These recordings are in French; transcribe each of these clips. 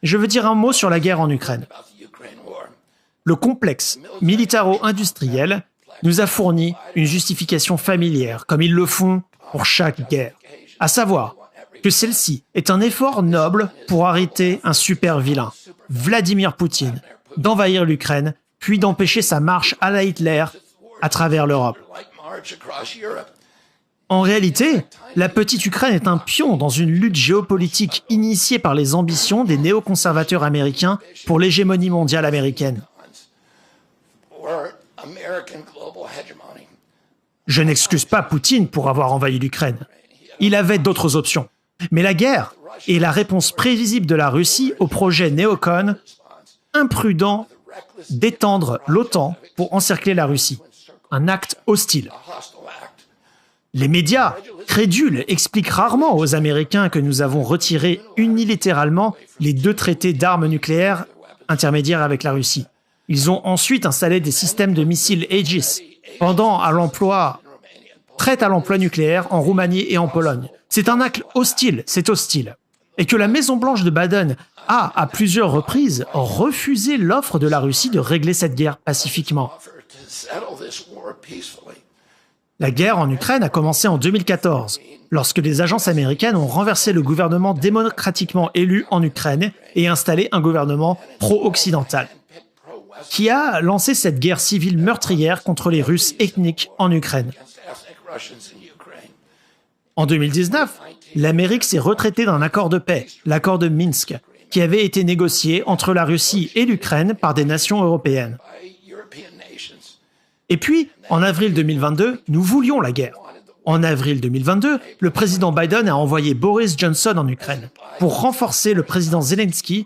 je veux dire un mot sur la guerre en Ukraine. Le complexe militaro-industriel nous a fourni une justification familière, comme ils le font pour chaque guerre, à savoir que celle-ci est un effort noble pour arrêter un super vilain, Vladimir Poutine, d'envahir l'Ukraine, puis d'empêcher sa marche à la Hitler à travers l'Europe. En réalité, la petite Ukraine est un pion dans une lutte géopolitique initiée par les ambitions des néoconservateurs américains pour l'hégémonie mondiale américaine. Je n'excuse pas Poutine pour avoir envahi l'Ukraine. Il avait d'autres options. Mais la guerre est la réponse prévisible de la Russie au projet néocon imprudent d'étendre l'OTAN pour encercler la Russie. Un acte hostile. Les médias, crédules, expliquent rarement aux Américains que nous avons retiré unilatéralement les 2 traités d'armes nucléaires intermédiaires avec la Russie. Ils ont ensuite installé des systèmes de missiles Aegis, prêts à l'emploi nucléaire en Roumanie et en Pologne. C'est un acte hostile, c'est hostile. Et que la Maison-Blanche de Biden a, à plusieurs reprises, refusé l'offre de la Russie de régler cette guerre pacifiquement. La guerre en Ukraine a commencé en 2014, lorsque les agences américaines ont renversé le gouvernement démocratiquement élu en Ukraine et installé un gouvernement pro-occidental, qui a lancé cette guerre civile meurtrière contre les Russes ethniques en Ukraine. En 2019, l'Amérique s'est retraitée d'un accord de paix, l'accord de Minsk, qui avait été négocié entre la Russie et l'Ukraine par des nations européennes. Et puis, en avril 2022, nous voulions la guerre. En avril 2022, le président Biden a envoyé Boris Johnson en Ukraine pour forcer le président Zelensky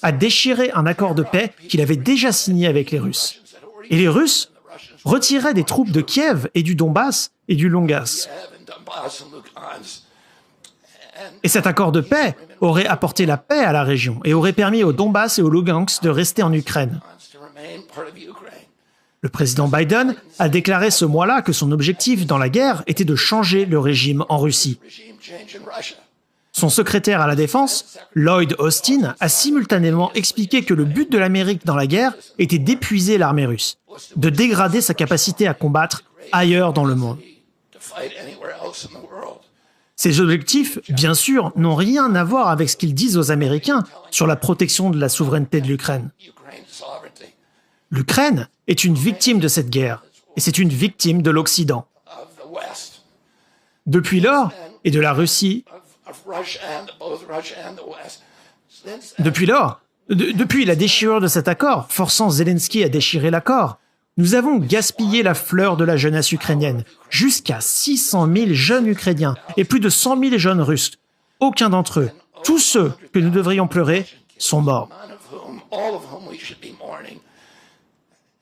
à déchirer un accord de paix qu'il avait déjà signé avec les Russes. Et les Russes retiraient des troupes de Kiev et du Donbass et du Donbass. Et cet accord de paix aurait apporté la paix à la région et aurait permis au Donbass et au Lugansk de rester en Ukraine. Le président Biden a déclaré ce mois-là que son objectif dans la guerre était de changer le régime en Russie. Son secrétaire à la Défense, Lloyd Austin, a simultanément expliqué que le but de l'Amérique dans la guerre était d'épuiser l'armée russe, de dégrader sa capacité à combattre ailleurs dans le monde. Ces objectifs, bien sûr, n'ont rien à voir avec ce qu'ils disent aux Américains sur la protection de la souveraineté de l'Ukraine. L'Ukraine est une victime de cette guerre, et c'est une victime de l'Occident. Depuis lors, et de la Russie, depuis la déchirure de cet accord, forçant Zelensky à déchirer l'accord, nous avons gaspillé la fleur de la jeunesse ukrainienne, jusqu'à 600 000 jeunes Ukrainiens et plus de 100 000 jeunes Russes. Aucun d'entre eux, tous ceux que nous devrions pleurer, sont morts.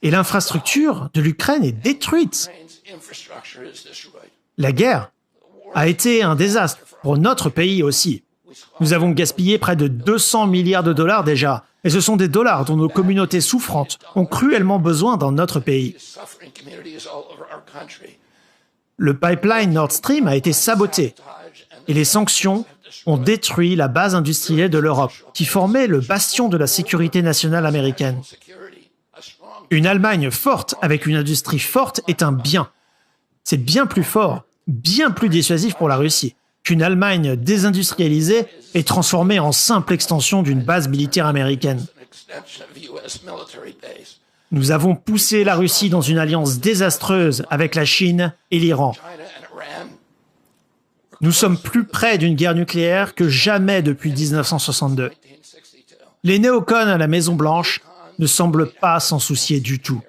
Et l'infrastructure de l'Ukraine est détruite. La guerre a été un désastre pour notre pays aussi. Nous avons gaspillé près de 200 milliards de dollars déjà, et ce sont des dollars dont nos communautés souffrantes ont cruellement besoin dans notre pays. Le pipeline Nord Stream a été saboté, et les sanctions ont détruit la base industrielle de l'Europe, qui formait le bastion de la sécurité nationale américaine. Une Allemagne forte avec une industrie forte est un bien. C'est bien plus fort, bien plus dissuasif pour la Russie qu'une Allemagne désindustrialisée et transformée en simple extension d'une base militaire américaine. Nous avons poussé la Russie dans une alliance désastreuse avec la Chine et l'Iran. Nous sommes plus près d'une guerre nucléaire que jamais depuis 1962. Les néocons à la Maison-Blanche ne semblent pas s'en soucier du tout.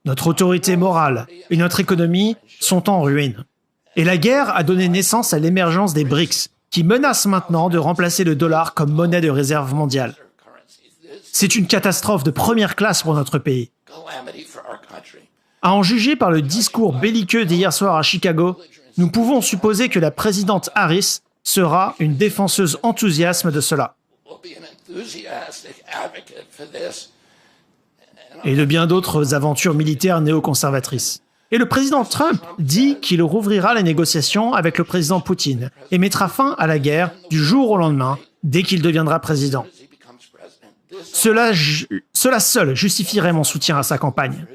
Notre autorité morale et notre économie sont en ruine. Et la guerre a donné naissance à l'émergence des BRICS, qui menacent maintenant de remplacer le dollar comme monnaie de réserve mondiale. C'est une catastrophe de première classe pour notre pays. À en juger par le discours belliqueux d'hier soir à Chicago, nous pouvons supposer que la présidente Harris sera une défenseuse enthousiaste de cela. Et de bien d'autres aventures militaires néoconservatrices. Et le président Trump dit qu'il rouvrira les négociations avec le président Poutine et mettra fin à la guerre du jour au lendemain, dès qu'il deviendra président. Cela seul justifierait mon soutien à sa campagne.